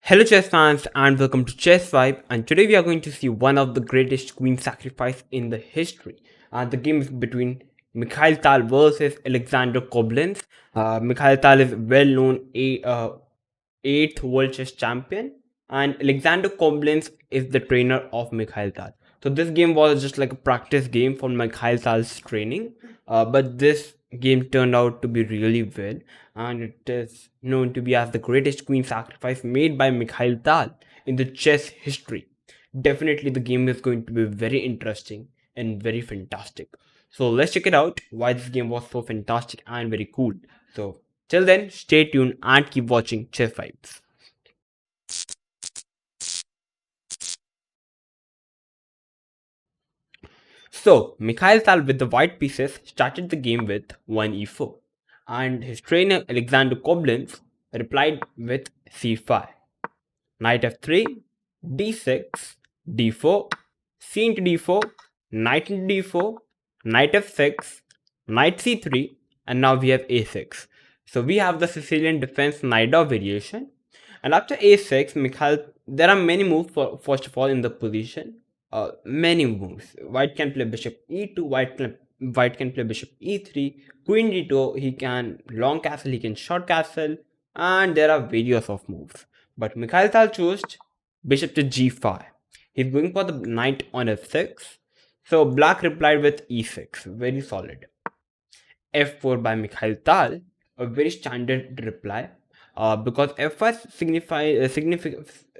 Hello chess fans and welcome to Chess Vibe, and today we are going to see one of the greatest queen sacrifice in the history. The game is between Mikhail Tal versus Alexander Koblents. Mikhail Tal is well known 8th world chess champion, and Alexander Koblenz is the trainer of Mikhail Tal. So this game was just like a practice game for Mikhail Tal's training, but this game turned out to be really well, and it is known to be as the greatest queen sacrifice made by Mikhail Tal in the chess history. Definitely, the game is going to be very interesting and very fantastic. So let's check it out why this game was so fantastic and very cool. So till then, stay tuned and keep watching Chess Vibes. So, Mikhail Tal with the white pieces started the game with 1e4, and his trainer Alexander Koblenz replied with c5, knight f3, d6, d4, c into d4, knight into d4, knight f6, knight c3, and now we have a6. So we have the Sicilian defense Najdorf variation, and after a6, there are many moves first of all in the position. Many moves. White can play bishop e2, white can play bishop e3, queen d2, he can long castle, he can short castle, and there are various of moves. But Mikhail Tal chose bishop to g5. He's going for the knight on f6. So black replied with e6, very solid. f4 by Mikhail Tal, a very standard reply, because f5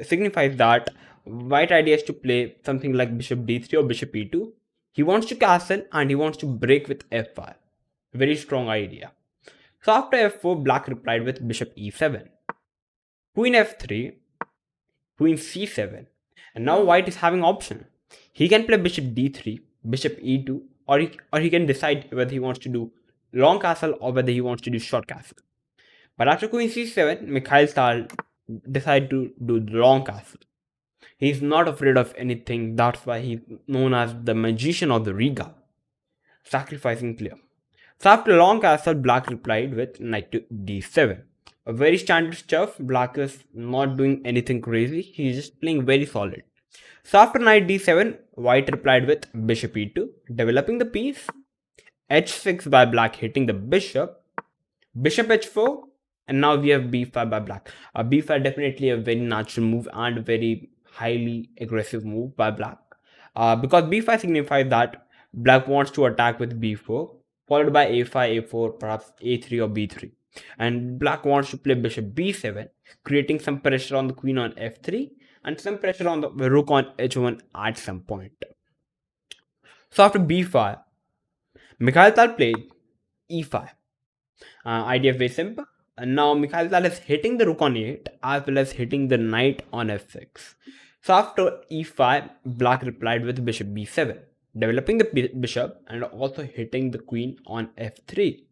signifies that white idea is to play something like bishop d3 or bishop e2. He wants to castle and he wants to break with f5. Very strong idea. So after f4, black replied with bishop e7, queen f3, queen c7, and now white is having option. He can play bishop d3, bishop e2, or he can decide whether he wants to do long castle or whether he wants to do short castle. But after queen c7, Mikhail Tal decided to do the long castle. He's not afraid of anything. That's why he's known as the magician of the Riga, sacrificing player. So after long castle, black replied with knight to d7. A very standard stuff. Black is not doing anything crazy. He's just playing very solid. So after knight d7, white replied with bishop e2, developing the piece. h6 by black hitting the bishop. Bishop h4, and now we have b5 by black. B5 definitely a very natural move and very highly aggressive move by black, because b5 signifies that black wants to attack with b4 followed by a5, a4, perhaps a3 or b3, and black wants to play bishop b7, creating some pressure on the queen on f3 and some pressure on the rook on h1 at some point. So after b5, Mikhail Tal played e5. Idea is very simple. And now Mikhail Tal is hitting the rook on 8 as well as hitting the knight on f6. So after e5, black replied with bishop b7, developing the bishop and also hitting the queen on f3.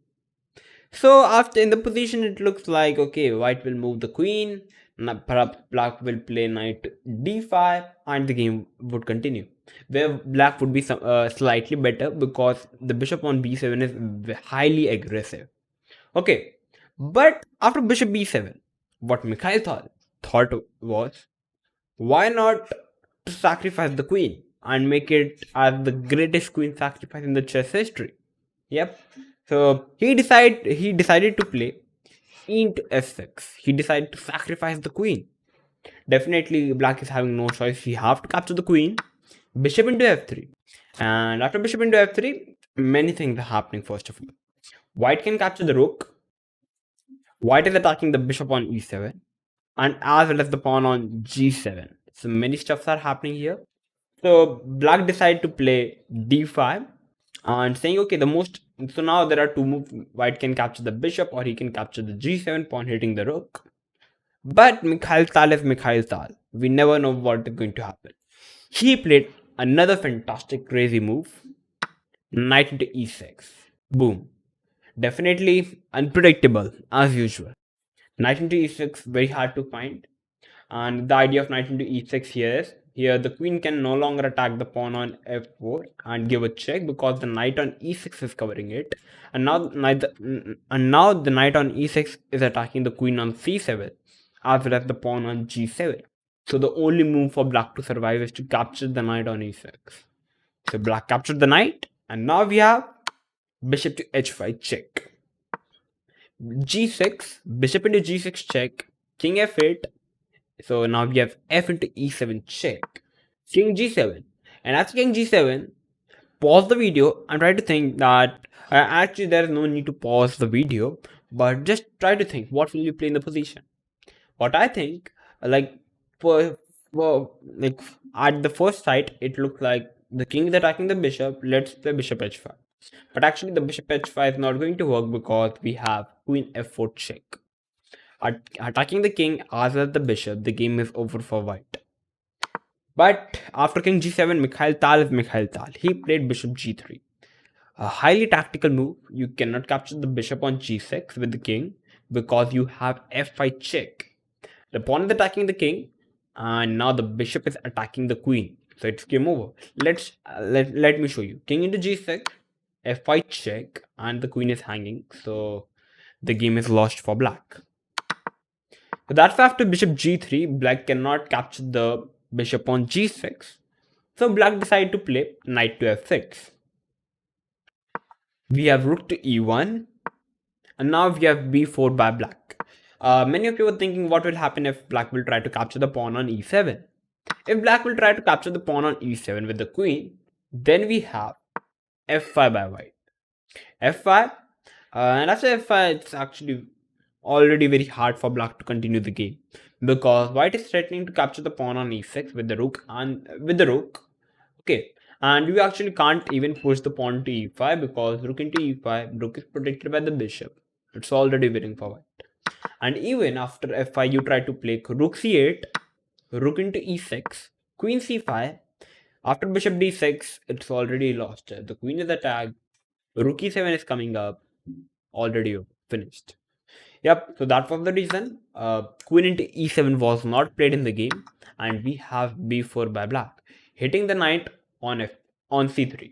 So after in the position, it looks like, okay, white will move the queen, perhaps black will play knight d5, and the game would continue, where black would be slightly better because the bishop on b7 is highly aggressive. Okay, but after bishop b7, what Mikhail thought was, why not to sacrifice the queen and make it as the greatest queen sacrifice in the chess history? Yep. So he decided to play e into f6. He decided to sacrifice the queen. Definitely, black is having no choice. He have to capture the queen. Bishop into f3, and after bishop into f3, many things are happening. First of all, white can capture the rook. White is attacking the bishop on e7 and as well as the pawn on g7. So many stuffs are happening here. So black decided to play d5 and saying, okay, so now there are two moves. White can capture the bishop or he can capture the g7 pawn hitting the rook. But Mikhail Tal is Mikhail Tal. We never know what is going to happen. He played another fantastic crazy move, knight into e6. Boom. Definitely unpredictable as usual. Knight into e6 very hard to find, and the idea of knight into e6 here the queen can no longer attack the pawn on f4 and give a check because the knight on e6 is covering it, and now the knight on e6 is attacking the queen on c7, as well as the pawn on g7. So the only move for black to survive is to capture the knight on e6. So black captured the knight, and now we have bishop to h5 check. g6, bishop into g6 check, king f8. So now we have f into e7 check, king g7. And after king g7, pause the video and try to think that actually there is no need to pause the video, but just try to think what will you play in the position. What I think, like for like at the first sight, it looks like the king is attacking the bishop. Let's play bishop h5. But actually, the bishop h5 is not going to work because we have queen f4 check. Attacking the king as well as the bishop, the game is over for white. But after king g7, Mikhail Tal is Mikhail Tal. He played bishop g3. A highly tactical move. You cannot capture the bishop on g6 with the king because you have f5 check. The pawn is attacking the king, and now the bishop is attacking the queen. So it's game over. Let me show you. King into g6, f5 check, and the queen is hanging. So the game is lost for black. So that's after bishop g3. Black cannot capture the bishop on g6. So black decided to play knight to f6. We have rook to e1, and now we have b4 by black. Many of you were thinking what will happen if black will try to capture the pawn on e7. If black will try to capture the pawn on e7 with the queen, then we have f5 by white. f5, and after f5, it's actually already very hard for black to continue the game because white is threatening to capture the pawn on e6 with the rook Okay, and you actually can't even push the pawn to e5 because rook into e5, rook is protected by the bishop. It's already winning for white. And even after f5, you try to play rook c8, rook into e6, queen c5. After bishop d6, it's already lost. The queen is attacked. Rook e7 is coming up. Already finished. Yep, so that was the reason. Queen into e7 was not played in the game. And we have b4 by black, hitting the knight on c3.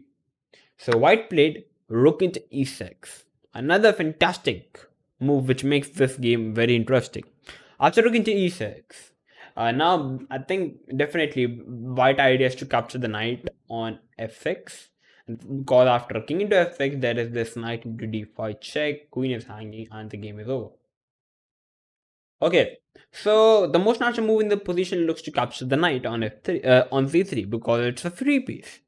So white played rook into e6. Another fantastic move which makes this game very interesting. After rook into e6, now I think definitely white idea is to capture the knight on f6, because after king into f6 there is this knight into d5 check, queen is hanging, and the game is over. Okay, so the most natural move in the position looks to capture the knight on f3 on c3 because it's a free piece.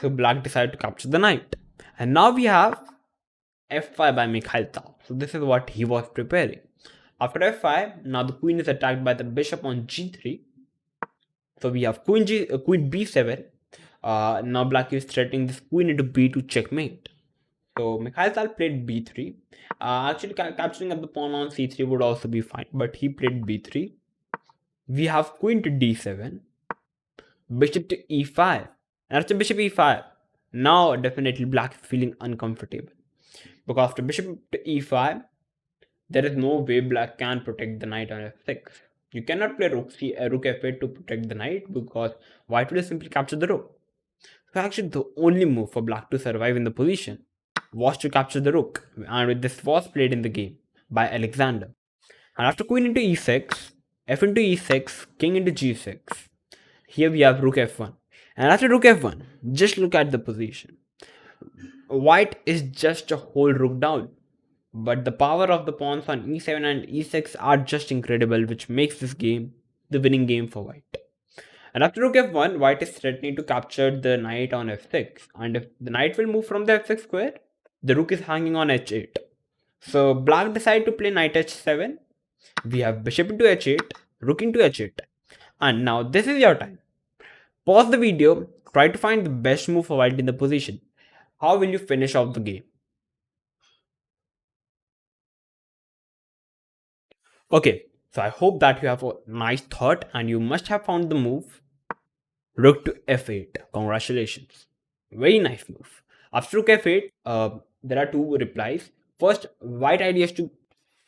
So black decided to capture the knight, and now we have f5 by Mikhail Tal. So this is what he was preparing. After f5, now the queen is attacked by the bishop on g3. So we have queen b7. Now black is threatening this queen into b2 checkmate. So Mikhail Tal played b3. Actually, capturing up the pawn on c3 would also be fine, but he played b3. We have queen to d7, bishop to e5, and after bishop e5, now definitely black is feeling uncomfortable because after bishop to e5, there is no way black can protect the knight on f6. You cannot play rook f8 to protect the knight because white will simply capture the rook. So actually the only move for black to survive in the position was to capture the rook, and this was played in the game by Alexander. And after queen into e6, f into e6, king into g6, here we have rook f1. And after rook f1, just look at the position. White is just a whole rook down, but the power of the pawns on e7 and e6 are just incredible, which makes this game the winning game for white. And after rook f1, white is threatening to capture the knight on f6, and if the knight will move from the f6 square, the rook is hanging on h8. So black decided to play knight h7. We have bishop into h8, rook into h8, and now this is your time. Pause the video, try to find the best move for white in the position. How will you finish off the game? Okay, so I hope that you have a nice thought and you must have found the move rook to f8. Congratulations. Very nice move. After rook f8, there are two replies. First, white idea is to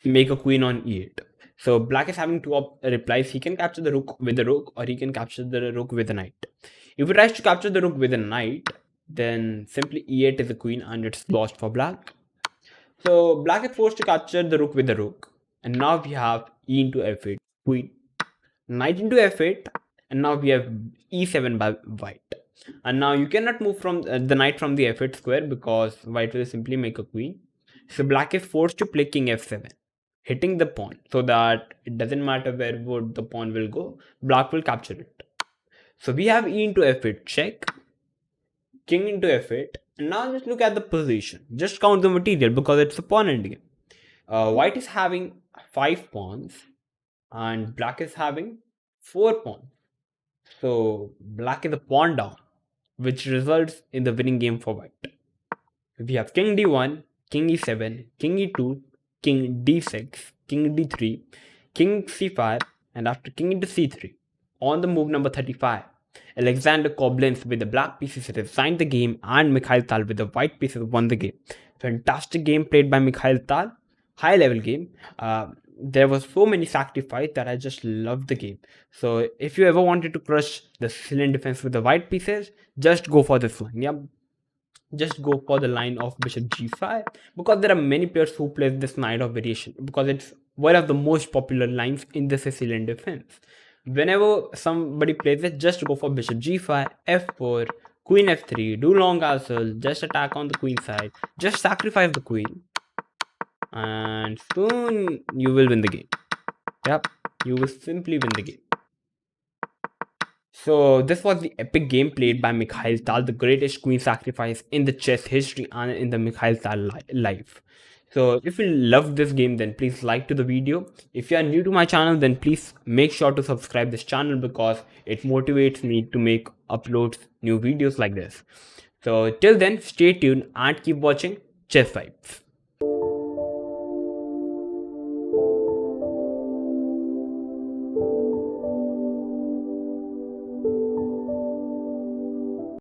make a queen on e8. So black is having two replies. He can capture the rook with the rook, or he can capture the rook with the knight. If he tries to capture the rook with a knight, then simply e8 is a queen and it's lost for black. So black is forced to capture the rook with the rook. And now we have e into f8. queen, knight into f8, and now we have e7 by white. And now you cannot move from the knight from the f8 square because white will simply make a queen. So black is forced to play king f7, hitting the pawn so that it doesn't matter where would the pawn will go, black will capture it. So we have e into f8 check, king into f8, and now just look at the position. Just count the material because it's a pawn endgame. White is having 5 pawns and black is having 4 pawns. So black is a pawn down, which results in the winning game for white. We have king d1, king e7, king e2, king d6, king d3, king c5, and after king into c3. On the move number 35, Alexander Koblents with the black pieces resigned the game, and Mikhail Tal with the white pieces won the game. Fantastic game played by Mikhail Tal. High level game. There was so many sacrifice that I just loved the game. So if you ever wanted to crush the Sicilian defense with the white pieces, just go for this one. Yep. Just go for the line of bishop g5 because there are many players who play this knight of variation because it's one of the most popular lines in the Sicilian defense. Whenever somebody plays it, just go for bishop g5, f4, queen f3, do long castle, just attack on the queen side, just sacrifice the queen, and soon you will win the game. Yep, you will simply win the game. So this was the epic game played by Mikhail Tal, the greatest queen sacrifice in the chess history and in the Mikhail Tal life. So if you love this game, then please like to the video. If you are new to my channel, then please make sure to subscribe this channel because it motivates me to make uploads new videos like this. So till then, stay tuned and keep watching Chess Vibes.